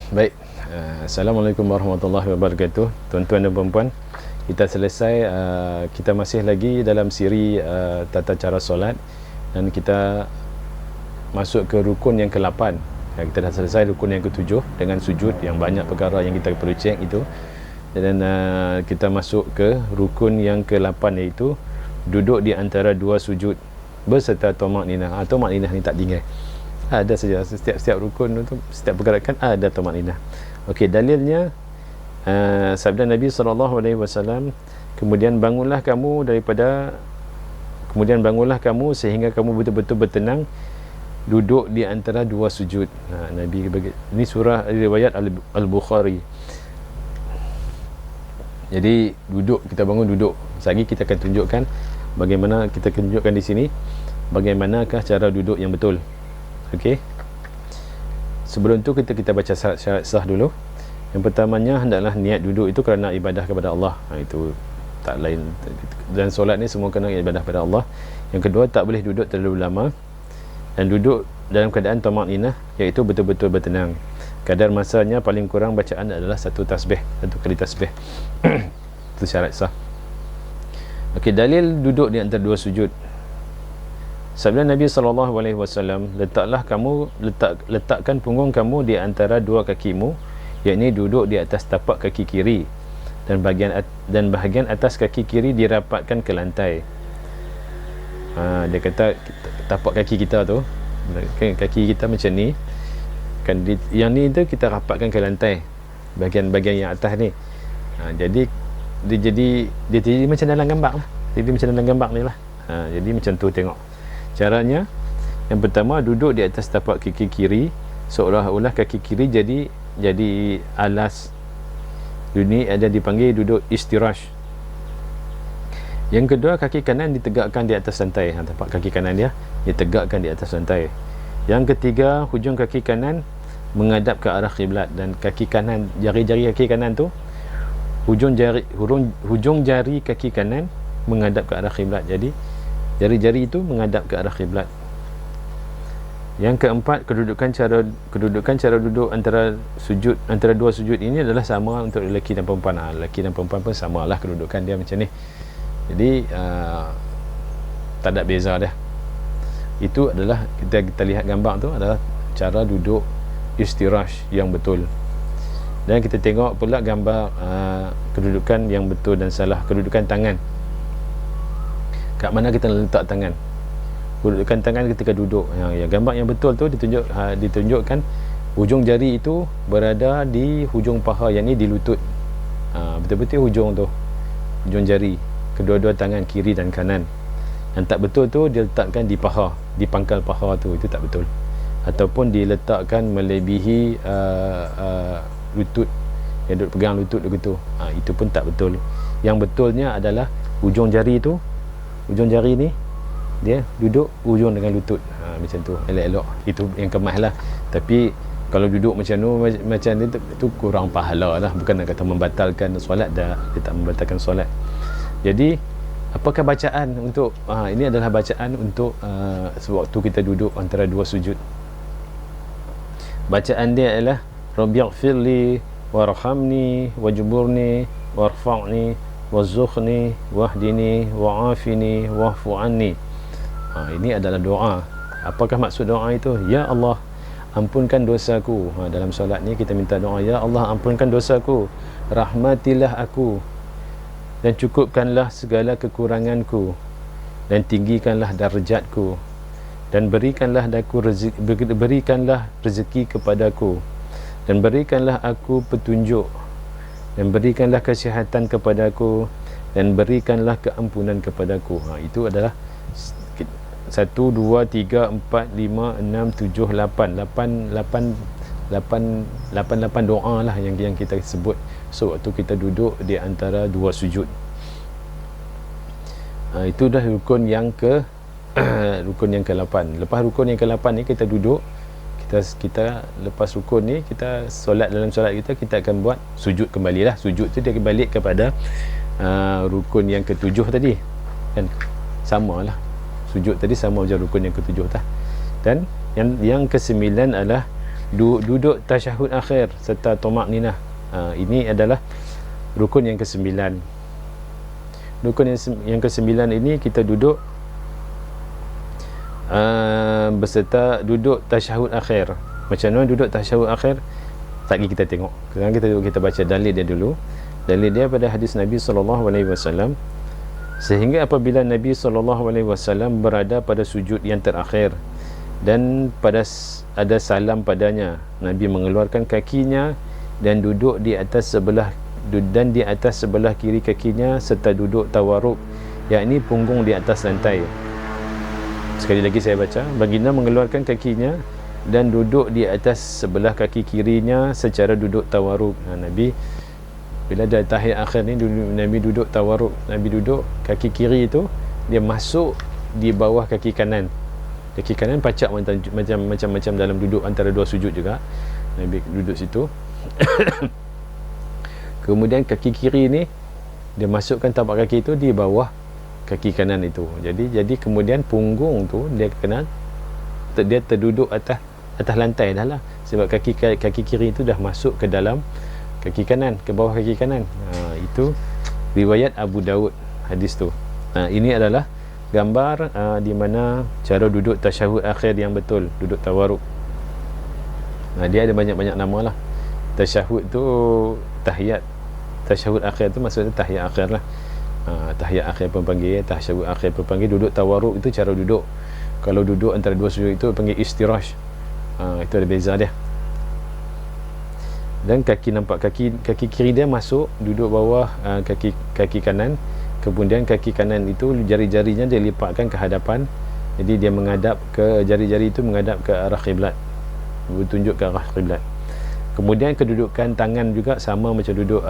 Baik, Assalamualaikum warahmatullahi wabarakatuh. Tuan-tuan dan puan-puan, kita selesai, kita masih lagi dalam siri tata cara solat, dan kita masuk ke rukun yang ke-8. Kita dah selesai rukun yang ke-7 dengan sujud, yang banyak perkara yang kita perlu cek itu. Dan kita masuk ke rukun yang ke-8, iaitu duduk di antara dua sujud berserta tamakninah. Tamakninah ni tak tinggal, ada saja setiap rukun itu, setiap pergerakan ada tamakninah. Okey, dalilnya sabda Nabi SAW, kemudian bangunlah kamu sehingga kamu betul-betul bertenang duduk di antara dua sujud. Nabi bagi, ini surah riwayat Al-Bukhari. Jadi duduk, kita bangun duduk. Sekali kita akan tunjukkan bagaimana, kita tunjukkan di sini bagaimanakah cara duduk yang betul. Okey. Sebelum tu kita baca syarat sah dulu. Yang pertamanya, hendaklah niat duduk itu kerana ibadah kepada Allah. Itu tak lain, dan solat ni semua kena ibadah kepada Allah. Yang kedua, tak boleh duduk terlalu lama, dan duduk dalam keadaan tamakninah, iaitu betul-betul bertenang. Kadar masanya paling kurang bacaan adalah satu kali tasbih. Itu syarat sah. Okey, dalil duduk di antara dua sujud. Sabda Nabi SAW, letakkan punggung kamu di antara dua kakimu, yakni duduk di atas tapak kaki kiri, dan bahagian atas kaki kiri dirapatkan ke lantai. Dia kata tapak kaki kita tu, kaki kita macam ni kan, yang ni tu kita rapatkan ke lantai, bahagian yang atas ni. Jadi dia jadi macam dalam gambar lah. Jadi macam dalam gambar ni lah. Jadi macam tu tengok caranya. Yang pertama, duduk di atas tapak kaki kiri, seolah-olah kaki kiri jadi alas. Ini ada dipanggil duduk istirash. Yang kedua, kaki kanan ditegakkan di atas lantai. Tapak kaki kanan dia ditegakkan di atas lantai. Yang ketiga, hujung kaki kanan menghadap ke arah kiblat, dan kaki kanan, jari-jari kaki kanan tu, hujung jari kaki kanan menghadap ke arah kiblat. Jadi jari-jari itu menghadap ke arah kiblat. Yang keempat, kedudukan cara duduk antara dua sujud ini adalah sama untuk lelaki dan perempuan. Lelaki dan perempuan pun samalah kedudukan dia macam ni. Jadi tak ada beza dah. Itu adalah kita lihat gambar tu adalah cara duduk istirash yang betul. Dan kita tengok pula gambar kedudukan yang betul dan salah. Kedudukan tangan, kat mana kita letak tangan, kedudukan tangan ketika duduk. Gambar yang betul tu ditunjukkan hujung jari itu berada di hujung paha, yang ni di lutut. Betul-betul hujung tu, hujung jari kedua-dua tangan kiri dan kanan. Yang tak betul tu diletakkan di paha, di pangkal paha tu, itu tak betul. Ataupun diletakkan melebihi lutut, yang duduk pegang lutut begitu. Itu pun tak betul. Yang betulnya adalah hujung jari tu, hujung jari ni dia duduk ujung dengan lutut. Macam tu, elok-elok. Itu yang kemas lah. Tapi kalau duduk macam tu kurang pahala lah. Bukan nak kata membatalkan solat dah, dia tak membatalkan solat. Jadi apakah bacaan untuk ini adalah bacaan untuk sewaktu kita duduk antara dua sujud. Bacaan dia adalah Rabbighfirli warhamni wajburni warfa'ni warzuqni wahdini wa'afini wa'fu anni. Ini adalah doa. Apakah maksud doa itu? Ya Allah, ampunkan dosaku. Dalam solat ni kita minta doa, ya Allah, ampunkan dosaku, rahmatilah aku, dan cukupkanlah segala kekuranganku, dan tinggikanlah darjatku, dan berikanlah rezeki kepadaku, dan berikanlah aku petunjuk, dan berikanlah kesihatan kepadaku, dan berikanlah keampunan kepadaku. Itu adalah 1, 2, 3, 4, 5, 6, 7, 8 doa lah yang kita sebut sewaktu kita duduk di antara dua sujud. Itu dah rukun yang ke-8. Lepas rukun yang ke-8 ni kita duduk, kita lepas rukun ni, kita solat, dalam solat kita akan buat sujud kembali lah. Sujud tu dia balik kepada rukun yang ke-7 tadi kan, sama lah. Sujud tadi sama macam rukun yang ke-7 tah. Dan yang ke-9 adalah duduk tasyahud akhir serta tumakninah. Ini adalah rukun yang ke-9. Rukun yang ke-9 ini kita duduk beserta duduk tasyahud akhir. Macam mana duduk tasyahud akhir? Tak lagi kita tengok. Sekarang kita baca dalil dia dulu. Dalil dia pada hadis Nabi SAW, sehingga apabila Nabi SAW berada pada sujud yang terakhir dan ada salam padanya, Nabi mengeluarkan kakinya dan duduk di atas sebelah kiri kakinya serta duduk tawarruk, yakni punggung di atas lantai. Sekali lagi saya baca, baginda mengeluarkan kakinya dan duduk di atas sebelah kaki kirinya secara duduk tawarruk. Nabi bila ada tahiyat akhir ni, Nabi duduk tawarruk. Nabi duduk, kaki kiri itu dia masuk di bawah kaki kanan. Kaki kanan pacak macam dalam duduk antara dua sujud juga. Nabi duduk situ. Kemudian kaki kiri ni dia masukkan tapak kaki itu di bawah kaki kanan itu. Jadi kemudian punggung tu dia terduduk atas lantai dah lah, sebab kaki kiri itu dah masuk ke dalam kaki kanan, ke bawah kaki kanan. Itu riwayat Abu Daud hadis tu. Ini adalah gambar di mana cara duduk tasyahud akhir yang betul, duduk tawarruk. Dia ada banyak-banyak nama lah. Tasyahud tu tahiyat, tasyahud akhir tu maksudnya tahiyat akhir lah. Tahiyat akhir pun panggil, tasyahud akhir pun panggil. Duduk tawarruk itu cara duduk. Kalau duduk antara dua sujud itu panggil istirash. Itu ada beza dia. Dan kaki kiri dia masuk duduk bawah kaki kanan. Kemudian kaki kanan itu jari-jarinya dia lipatkan ke hadapan. Jadi dia menghadap ke, jari-jari itu menghadap ke arah kiblat, bertunjuk ke arah kiblat. Kemudian kedudukan tangan juga sama macam duduk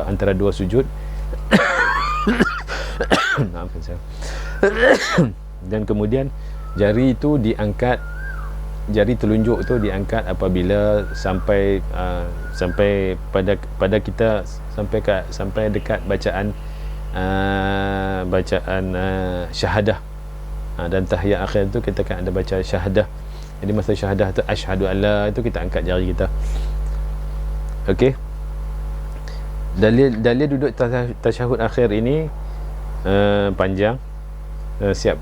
antara dua sujud. Maafkan saya. Dan kemudian jari itu diangkat, jari telunjuk tu diangkat apabila sampai pada kita sampai dekat bacaan syahadah. Dan tahiyat akhir tu kita kan ada baca syahadah. Jadi masa syahadah tu asyhadu alla itu kita angkat jari kita. Okey. Dalil duduk tasyahud akhir ini panjang. Siap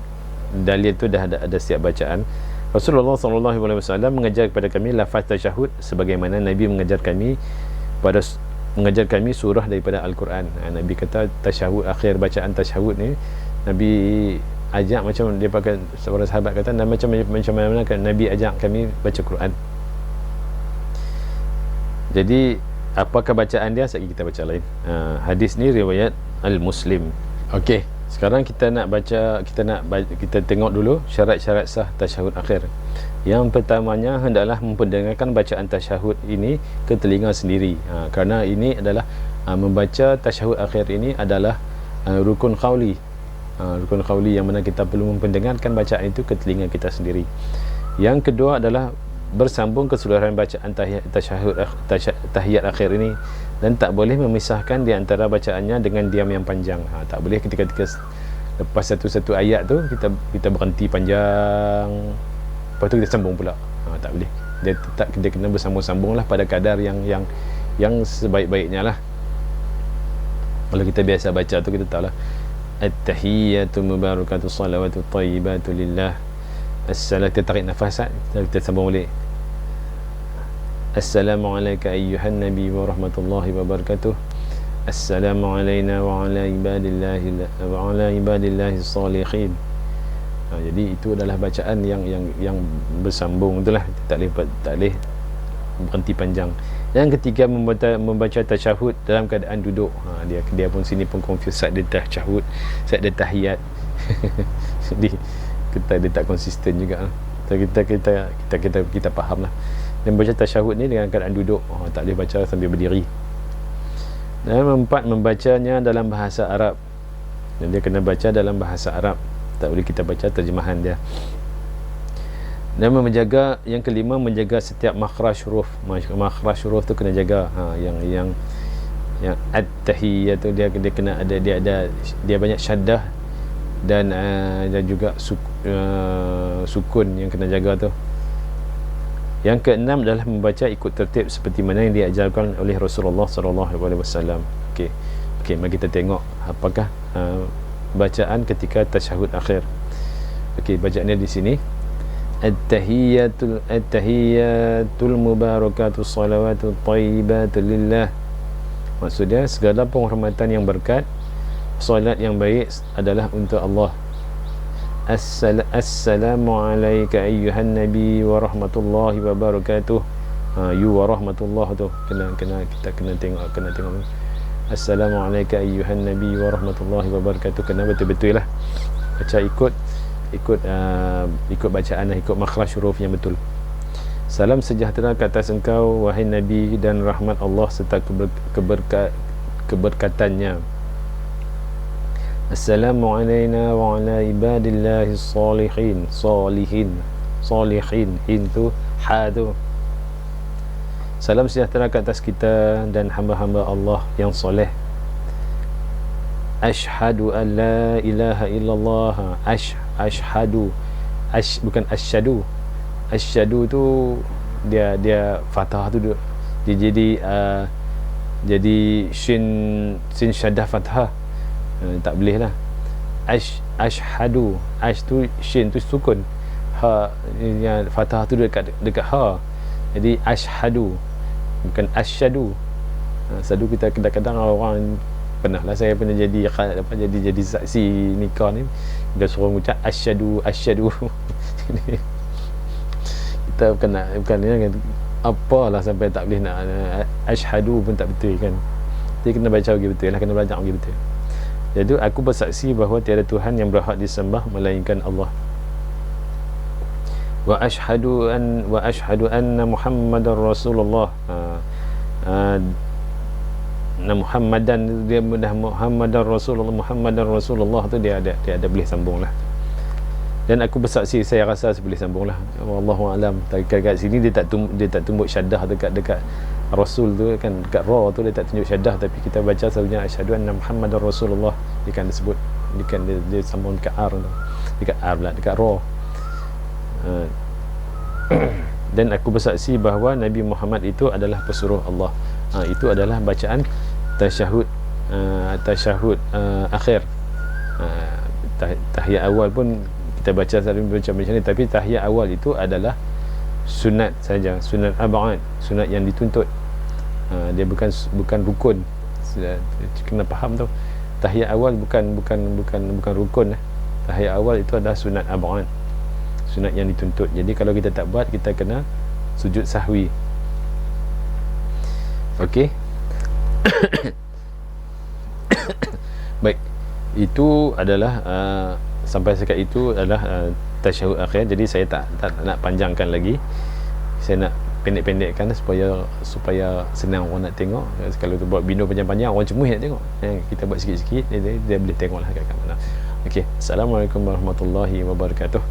dalil tu dah ada siap bacaan. Rasulullah SAW mengajar kepada kami lafaz tasyahud sebagaimana Nabi mengajar kami surah daripada Al-Quran. Nabi kata tasyahud akhir, bacaan tasyahud ni Nabi ajak, macam dia pakai, seorang sahabat kata macam mana kan Nabi ajak kami baca Quran. Jadi apakah bacaan dia? Sekali kita baca lain. Hadis ni riwayat Al-Muslim. Okey, sekarang kita tengok dulu syarat-syarat sah tasyahud akhir. Yang pertamanya, hendaklah memperdengarkan bacaan tasyahud ini ke telinga sendiri. Kerana ini adalah membaca tasyahud akhir ini adalah rukun qauli. Rukun qauli yang mana kita perlu memperdengarkan bacaan itu ke telinga kita sendiri. Yang kedua adalah bersambung keseluruhan bacaan tahiyat akhir ini, dan tak boleh memisahkan di antara bacaannya dengan diam yang panjang. Tak boleh ketika lepas satu ayat tu kita berhenti panjang, lepas tu kita sambung pula. Tak boleh. Dia kena bersambung-sambung lah pada kadar yang sebaik-baiknya lah. Kalau kita biasa baca tu kita tahu lah, at-tahiyyatu mubarakatu salawatu tayyibatu lillah. Kita tarik nafas, kita sambung balik. Assalamualaikum ayyuhan nabi wa rahmatullahi wa barakatuh. Assalamu alayna wa ala ibadillahi salihin. Jadi itu adalah bacaan yang bersambung, itulah. Tak boleh berhenti panjang. Yang ketiga, membaca tasyahud dalam keadaan duduk. Dia pun sini pun confuse, saat dia tasyahud, saat dia tahiyat. Jadi dia tak konsisten juga. Kita faham lah. Dan baca tasyahud ni dengan keadaan duduk. Tak boleh baca sambil berdiri. Dan empat, membacanya dalam bahasa Arab. Dan dia kena baca dalam bahasa Arab, tak boleh kita baca terjemahan dia. Dan yang kelima, menjaga setiap makhraj huruf. Makhraj huruf tu kena jaga. Yang at-tahiyyah tu dia kena ada, dia banyak syaddah dan juga sukun yang kena jaga tu. Yang keenam adalah membaca ikut tertib seperti mana yang diajarkan oleh Rasulullah SAW. Okey. Okey, mari kita tengok apakah bacaan ketika tasyahud akhir. Okey, bacaannya di sini. At-tahiyatul mubarakatus salawatut thayyibatu lillah. Maksudnya segala penghormatan yang berkat, solat yang baik adalah untuk Allah. Assalamu alayka ayyuhan nabi wa rahmatullahi wa barakatuh. You wa rahmatullah tu kita kena tengok. Assalamu alayka ayyuhan nabi wa rahmatullahi wa barakatuh. Kena betul-betul lah baca ikut bacaan, ikut makhraj huruf yang betul. Salam sejahtera ke atas engkau wahai nabi, dan rahmat Allah serta keberkatannya. Assalamu alayna wa ala ibadillahi salihin. Itu hadu. Salam sejahtera ke atas kita dan hamba-hamba Allah yang soleh. Ashhadu an la ilaha illallah. Bukan asyhadu. Asyhadu tu dia fathah tu dia jadi shin syaddah fathah. Tak boleh lah. Ashhadu, tu shin tu sukun, ha yang fathah tu dekat ha, jadi ashhadu bukan asyhadu. Sadu kita kadang-kadang orang pernah saya jadi saksi nikah ni, dia suruh mengucap asyhadu kita bukan apalah sampai tak boleh nak ashhadu pun tak betul kan. Jadi kena baca lagi betul lah, kena belajar lagi betul. Jadi aku bersaksi bahawa tiada Tuhan yang berhak disembah melainkan Allah. Wa ashhadu anna Muhammadar Rasulullah. Muhammadan dia mudah Muhammadar Rasulullah tu dia ada boleh sambung lah. Dan aku bersaksi, saya rasa boleh sambung lah, wallahu alam. Dekat sini dia tak tumbuk syaddah dekat Rasul tu kan, dekat ra tu dia tak tunjuk syaddah, tapi kita baca selalunya asyhadu anna Muhammadar Rasulullah, dia kan disebut, dia sambung dekat r tu, dekat r pula, dekat ra. Dan aku bersaksi bahawa Nabi Muhammad itu adalah pesuruh Allah. Itu adalah bacaan tasyahud akhir. Tahiyat awal pun kita baca selalu macam ni, tapi tahiyat awal itu adalah sunat saja, sunat ab'ad, sunat yang dituntut. Dia bukan rukun. Kena faham tu. Tahiyat awal bukan rukun. Tahiyat awal itu adalah sunat ab'ad, sunat yang dituntut. Jadi kalau kita tak buat, kita kena sujud sahwi. Okey. Baik, itu adalah sampai sekat itu adalah tasyahud akhir. Jadi saya tak nak panjangkan lagi, saya nak pendek-pendekkan supaya senang orang nak tengok. Kalau tu buat bino panjang-panjang, orang cemuh nak tengok. Kita buat sikit-sikit, dia boleh tengok lah kat mana. Okey, Assalamualaikum warahmatullahi wabarakatuh.